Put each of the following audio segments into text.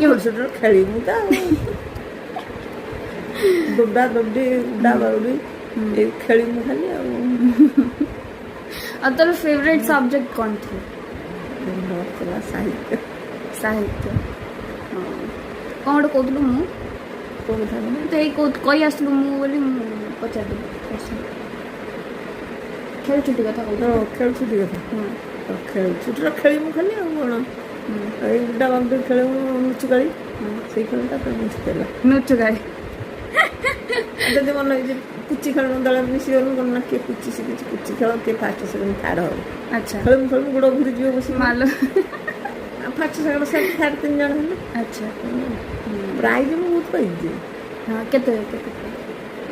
ଛୋଟ ଛୋଟ ଖେଳିବୁ ତ ଦୌଡ଼ା ଦୌଡ଼ି ଉଡ଼ା ବାଉଡ଼ି ଏଇ ଖେଳିବୁ ଖାଲି ଆଉ ତୋର ଫେଭରେଟ୍ ସବଜେକ୍ଟ କ'ଣ ଥିଲା? ଥିଲା ସାହିତ୍ୟ। ସାହିତ୍ୟ। କ'ଣ ଗୋଟେ କହୁଥିଲୁ ମୁଁ କୋଉ କଥା ମାନେ ତ ଏଇ କହି ଆସିଥିଲୁ ମୁଁ ବୋଲି ମୁଁ ପଚାରିଦେଲି ଖେଳଛୁଟି କଥା କହୁଥିଲୁ। ଖେଳୁଛୁଟି କଥା ଖେଳୁଛୁଟିର ଖେଳିବୁ ଖାଲି ଆଉ କ'ଣ ଏଇ ଉଡ଼ା ବାଉଡ଼ି ଖେଳିବୁ ଲୁଚୁକାଳି ସେଇ ଖେଳଟା ମିଶିଥିଲା ନୁଚୁକାଳି। ଯଦି ମନେ ହେଇଛି ପୁଚି ଖେଳ ଦଳ ମିଶିଗଲୁ କ'ଣ ନା କିଏ ପୁଚି ଶିଖିଛି ପୁଚି ଖେଳ କିଏ ଫାଷ୍ଟ ସେକେଣ୍ଡ ଥାର୍ଡ଼ ହେବ। ଆଚ୍ଛା ଖେଳିବୁ ଖେଳିବୁ ଗୋଡ଼ ଘୁରିଯିବ ବସି ମାଲୋ ଫାଷ୍ଟ ସେକେଣ୍ଡ ଥାର୍ଡ଼ 3 ଜଣ ହେଲେ। ଆଚ୍ଛା ପ୍ରାଇଜ୍ ମୁଁ ବହୁତ ପାଇଛି। ହଁ କେତେ କେତେ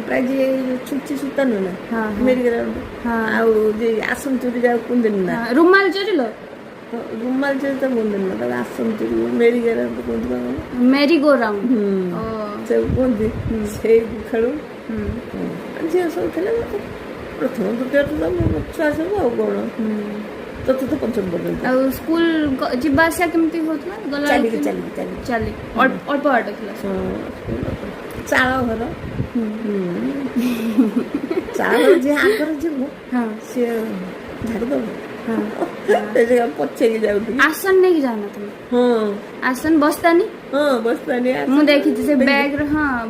ପ୍ରାଇଜ୍ ଏଇ ଛୁଞ୍ଚି ସୂତା ନୁହେଁ ନା ହଁ ମେରିଗୋରାଉଣ୍ଡ ଆଉ ଯେ ଆସନ ଚୁରି ଯାଉ କୁହନ୍ତିନି ନା ରୁମାଲ ଚୋରିଲ ରୁମାଲ ଚୋରି ତ କୁହନ୍ତିନି ନା ତାକୁ ଆସନ ଚୁରି ମେରିଗୋରାଉଣ୍ଡ କୁହନ୍ତି କ'ଣ ମେରି ଗୋ ରାଉଣ୍ଡ ସବୁ କୁହନ୍ତି ସେଇ ଖେଳୁ ଝିଅ ସବୁ ଥିଲେ ପ୍ରଥମ ଦ୍ୱିତୀୟ ତ ଛୁଆ ସବୁ ଆଉ କ'ଣ ଚତୁର୍ଥ ପଞ୍ଚମ ପର୍ଯ୍ୟନ୍ତ। ଆଉ ସ୍କୁଲ ଯିବା ଆସିବା କେମିତି ହଉଥିଲା? ଗଲା ଚାଲିକି ଅଳ୍ପ ବାଟ ଥିଲା। ଚାଳ ଘର ଚାଳ ଘର ଯିଏ ଆଗରେ ଯିବୁ ସିଏ ଝାଡ଼ି ଦବ ସେ ଜାଗା ପଛେଇକି ଯାଉଥିଲି। ଆସନ ନେଇକି ଯାଉନା ତମେ? ଆସନ ବସ୍ତାନି ବସ୍ତାନି ମୁଁ ଦେଖିଛି ସେ ବ୍ୟାଗରେ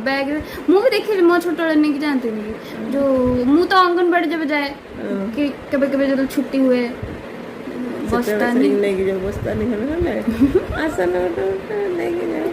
ବ୍ୟାଗରେ ମୁଁ ବି ଦେଖିଛି ମୋ ଛୋଟବେଳେ ନେଇକି ଯାଆନ୍ତିନି ଯୋଉ ମୁଁ ତ ଅଙ୍ଗନବାଡ଼ି ଯେବେ ଯାଏ କି କେବେ କେବେ ଯେତେବେଳେ ଛୁଟି ହୁଏ ବସ୍ତାନି ନେଇକି ଯାଉ ବସ୍ତାନି ହେଲେ ଆସନ ଗୋଟେ ନେଇକି ଯାଉ।